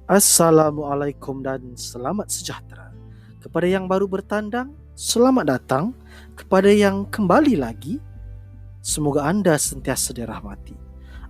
Assalamualaikum dan selamat sejahtera. Kepada yang baru bertandang, selamat datang. Kepada yang kembali lagi, semoga anda sentiasa dirahmati.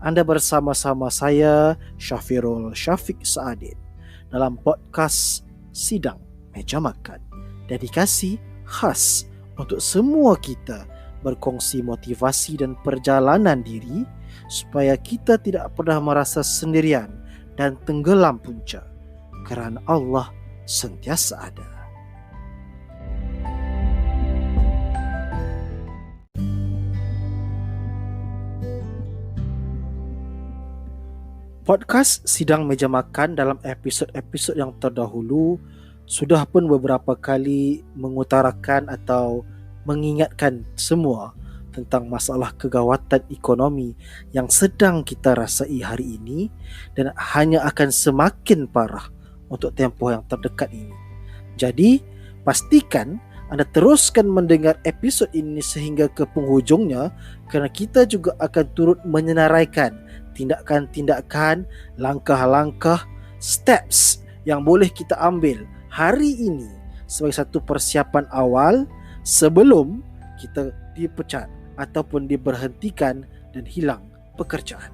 Anda bersama-sama saya, Syafirul Syafiq Saadin, dalam podcast Sidang Meja Makan. Dedikasi khas untuk semua kita berkongsi motivasi dan perjalanan diri supaya kita tidak pernah merasa sendirian dan tenggelam punca, kerana Allah sentiasa ada. Podcast Sidang Meja Makan dalam episod-episod yang terdahulu sudah pun beberapa kali mengutarakan atau mengingatkan semua tentang masalah kegawatan ekonomi yang sedang kita rasai hari ini dan hanya akan semakin parah untuk tempoh yang terdekat ini. Jadi, pastikan anda teruskan mendengar episod ini sehingga ke penghujungnya, kerana kita juga akan turut menyenaraikan tindakan-tindakan, langkah-langkah, steps yang boleh kita ambil hari ini sebagai satu persiapan awal sebelum kita dipecat ataupun diberhentikan dan hilang pekerjaan.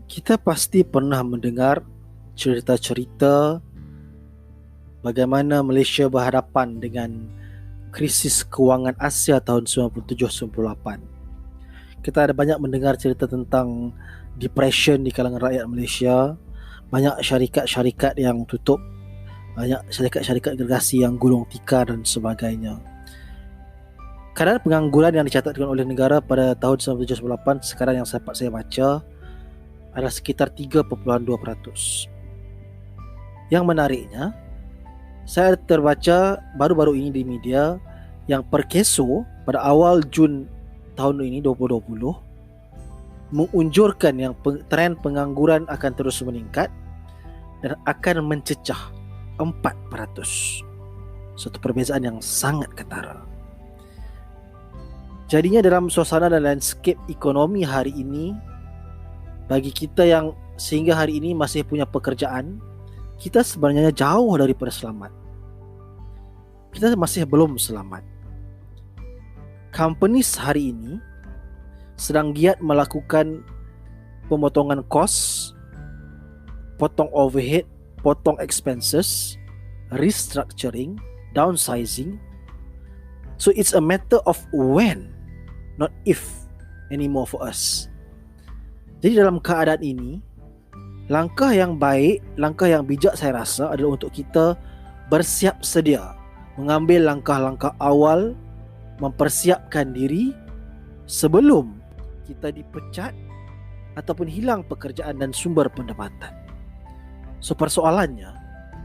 Kita pasti pernah mendengar cerita-cerita bagaimana Malaysia berhadapan dengan krisis kewangan Asia tahun 97-98. Kita ada banyak mendengar cerita tentang depression di kalangan rakyat Malaysia, banyak syarikat-syarikat yang tutup, banyak syarikat-syarikat gergasi yang gulung tikar dan sebagainya. Kadar pengangguran yang dicatatkan oleh negara pada tahun 1998 sekarang yang sempat saya baca adalah sekitar 3.2%. Yang menariknya, saya terbaca baru-baru ini di media yang Perkeso pada awal Jun tahun ini 2020 mengunjurkan yang tren pengangguran akan terus meningkat dan akan mencecah 4%. Suatu perbezaan yang sangat ketara. Jadinya dalam suasana dan landscape ekonomi hari ini, bagi kita yang sehingga hari ini masih punya pekerjaan, kita sebenarnya jauh daripada selamat. Kita masih belum selamat. Companies hari ini sedang giat melakukan pemotongan kos, potong overhead, potong expenses, restructuring, downsizing. So it's a matter of when, not if anymore for us. Jadi dalam keadaan ini, langkah yang baik, langkah yang bijak saya rasa adalah untuk kita bersiap sedia, mengambil langkah-langkah awal, mempersiapkan diri sebelum kita dipecat ataupun hilang pekerjaan dan sumber pendapatan. So persoalannya,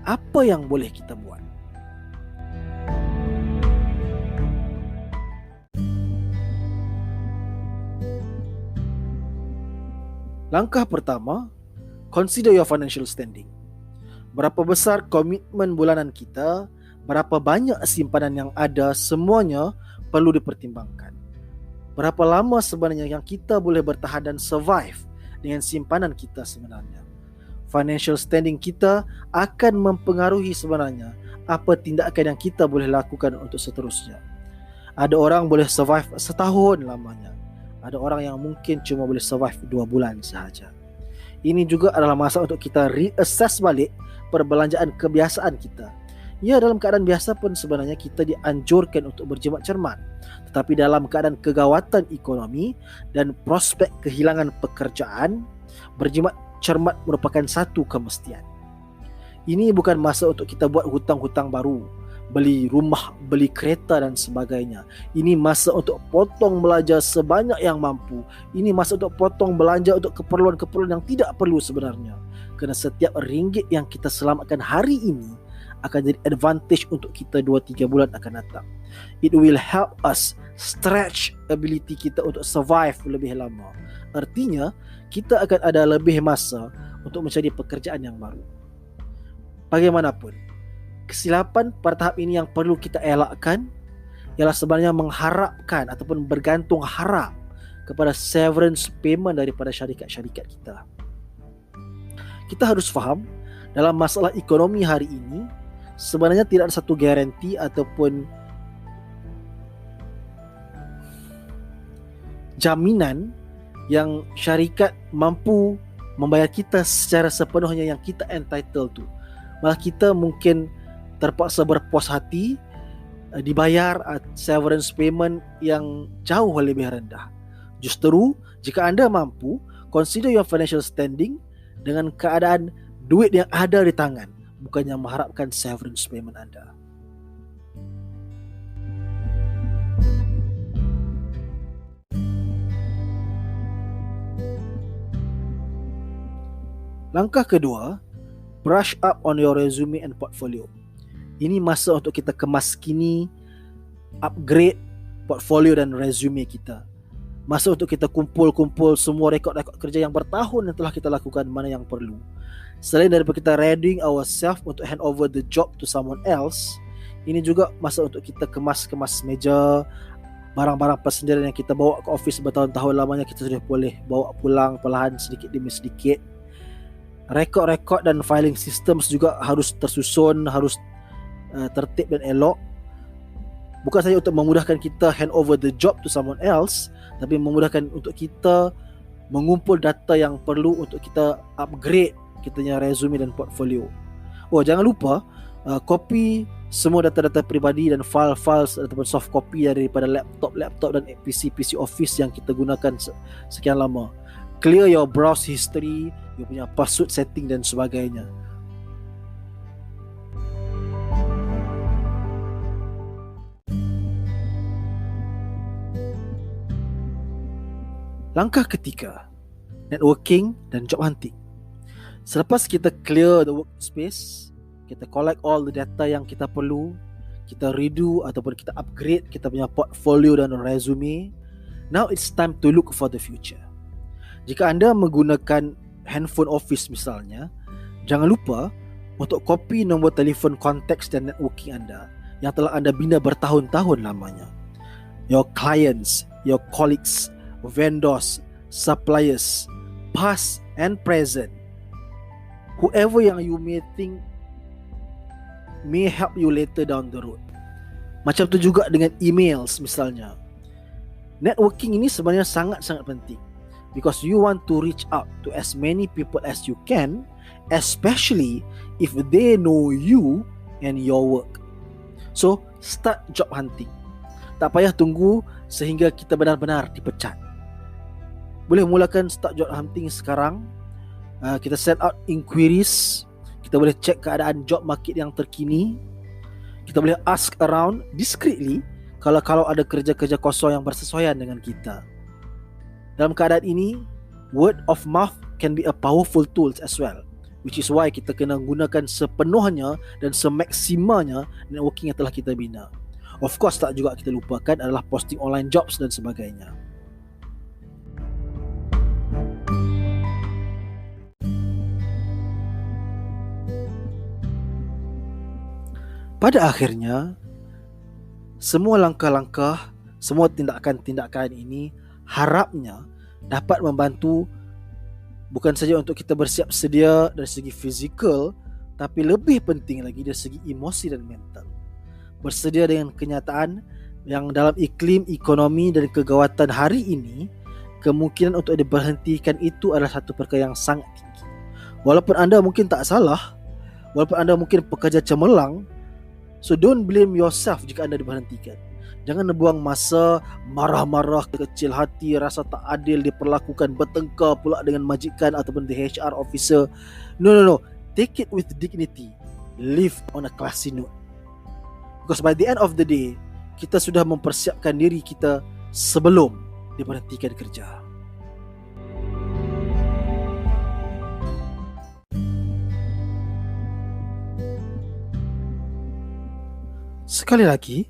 apa yang boleh kita buat? Langkah pertama, consider your financial standing. Berapa besar komitmen bulanan kita, berapa banyak simpanan yang ada, semuanya perlu dipertimbangkan. Berapa lama sebenarnya yang kita boleh bertahan dan survive dengan simpanan kita sebenarnya. Financial standing kita akan mempengaruhi sebenarnya apa tindakan yang kita boleh lakukan untuk seterusnya. Ada orang boleh survive setahun lamanya. Ada orang yang mungkin cuma boleh survive 2 bulan sahaja. Ini juga adalah masa untuk kita reassess balik perbelanjaan kebiasaan kita. Ya, dalam keadaan biasa pun sebenarnya kita dianjurkan untuk berjimat cermat. Tetapi dalam keadaan kegawatan ekonomi dan prospek kehilangan pekerjaan, berjimat cermat merupakan satu kemestian. Ini bukan masa untuk kita buat hutang-hutang baru, beli rumah, beli kereta dan sebagainya. Ini masa untuk potong belanja sebanyak yang mampu. Ini masa untuk potong belanja untuk keperluan-keperluan yang tidak perlu sebenarnya. Kerana setiap ringgit yang kita selamatkan hari ini akan jadi advantage untuk kita 2-3 bulan akan datang. It will help us stretch ability kita untuk survive lebih lama. Artinya, kita akan ada lebih masa untuk mencari pekerjaan yang baru. Bagaimanapun, kesilapan pada tahap ini yang perlu kita elakkan ialah sebenarnya mengharapkan ataupun bergantung harap kepada severance payment daripada syarikat-syarikat kita. Kita harus faham dalam masalah ekonomi hari ini sebenarnya tidak ada satu garanti ataupun jaminan yang syarikat mampu membayar kita secara sepenuhnya yang kita entitled to. Malah kita mungkin terpaksa berpuas hati dibayar severance payment yang jauh lebih rendah. Justru jika anda mampu, consider your financial standing dengan keadaan duit yang ada di tangan, bukannya mengharapkan severance payment anda. Langkah kedua, brush up on your resume and portfolio. Ini masa untuk kita kemaskini, upgrade portfolio dan resume kita. Masa untuk kita kumpul-kumpul semua rekod-rekod kerja yang bertahun yang telah kita lakukan, mana yang perlu. Selain daripada kita readying ourselves untuk hand over the job to someone else, ini juga masa untuk kita kemas-kemas meja, barang-barang persendirian yang kita bawa ke office bertahun-tahun lamanya kita sudah boleh bawa pulang perlahan sedikit demi sedikit. Rekod-rekod dan filing systems juga harus tersusun, harus tertib dan elok. Bukan saja untuk memudahkan kita hand over the job to someone else, tapi memudahkan untuk kita mengumpul data yang perlu untuk kita upgrade kitanya resume dan portfolio. Oh, jangan lupa copy semua data-data peribadi dan file-file ataupun soft copy daripada laptop dan PC Office yang kita gunakan sekian lama. Clear your browse history, you punya password setting dan sebagainya. Langkah ketiga, networking dan job hunting. Selepas kita clear the workspace, kita collect all the data yang kita perlu, kita redo ataupun kita upgrade kita punya portfolio dan resume, now it's time to look for the future. Jika anda menggunakan handphone office misalnya, jangan lupa untuk copy nombor telefon contacts dan networking anda yang telah anda bina bertahun-tahun lamanya. Your clients, your colleagues, vendors, suppliers, past and present, whoever yang you may think may help you later down the road. Macam tu juga dengan emails misalnya. Networking ini sebenarnya sangat-sangat penting, because you want to reach out to as many people as you can, especially if they know you and your work. So, start job hunting. Tak payah tunggu sehingga kita benar-benar dipecat. Boleh mulakan start job hunting sekarang. Kita send out inquiries. Kita boleh cek keadaan job market yang terkini. Kita boleh ask around discreetly kalau ada kerja-kerja kosong yang bersesuaian dengan kita. Dalam keadaan ini, word of mouth can be a powerful tool as well, which is why kita kena gunakan sepenuhnya dan semaksimanya networking yang telah kita bina. Of course, tak juga kita lupakan adalah posting online jobs dan sebagainya. Pada akhirnya, semua langkah-langkah, semua tindakan-tindakan ini harapnya dapat membantu bukan saja untuk kita bersiap sedia dari segi fizikal, tapi lebih penting lagi dari segi emosi dan mental. Bersedia dengan kenyataan yang dalam iklim ekonomi dan kegawatan hari ini, kemungkinan untuk diberhentikan itu adalah satu perkara yang sangat tinggi. Walaupun anda mungkin tak salah, walaupun anda mungkin pekerja cemerlang, so don't blame yourself jika anda diberhentikan. Jangan buang masa marah-marah, kecil hati, rasa tak adil diperlakukan, bertengkar pula dengan majikan ataupun the HR officer. No. Take it with dignity. Live on a classy note. Because by the end of the day, kita sudah mempersiapkan diri kita sebelum diberhentikan kerja. Sekali lagi,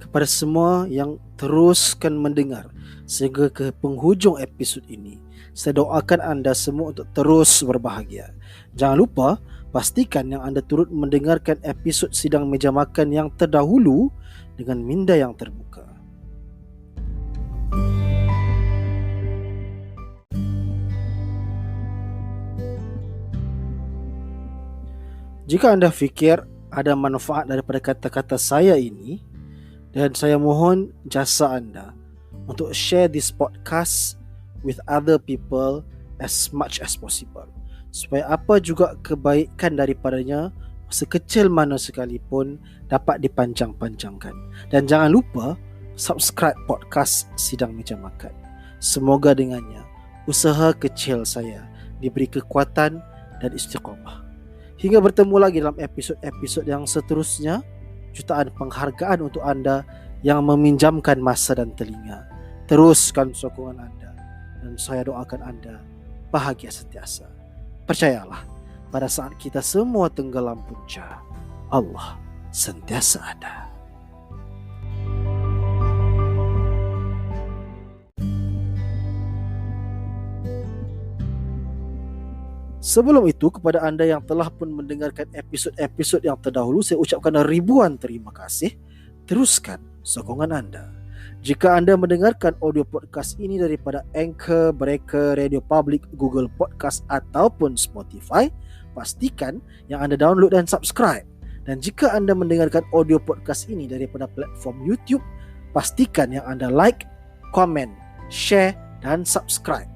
kepada semua yang teruskan mendengar sehingga ke penghujung episod ini, saya doakan anda semua untuk terus berbahagia. Jangan lupa Pastikan yang anda turut mendengarkan episod Sidang Meja Makan yang terdahulu dengan minda yang terbuka. Jika anda fikir ada manfaat daripada kata-kata saya ini, dan saya mohon jasa anda untuk share this podcast with other people as much as possible, supaya apa juga kebaikan daripadanya, sekecil mana sekalipun, dapat dipanjang-panjangkan. Dan jangan lupa subscribe podcast Sidang Meja Makan. Semoga dengannya usaha kecil saya diberi kekuatan dan istiqamah. Hingga bertemu lagi dalam episod-episod yang seterusnya. Jutaan penghargaan untuk anda yang meminjamkan masa dan telinga. Teruskan sokongan anda, dan saya doakan anda bahagia sentiasa. Percayalah, pada saat kita semua tenggelam punca, Allah sentiasa ada. Sebelum itu, kepada anda yang telah pun mendengarkan episod-episod yang terdahulu, saya ucapkan ribuan terima kasih. Teruskan sokongan anda. Jika anda mendengarkan audio podcast ini daripada Anchor, Breaker, Radio Public, Google Podcast ataupun Spotify, pastikan yang anda download dan subscribe. Dan jika anda mendengarkan audio podcast ini daripada platform YouTube, pastikan yang anda like, komen, share dan subscribe.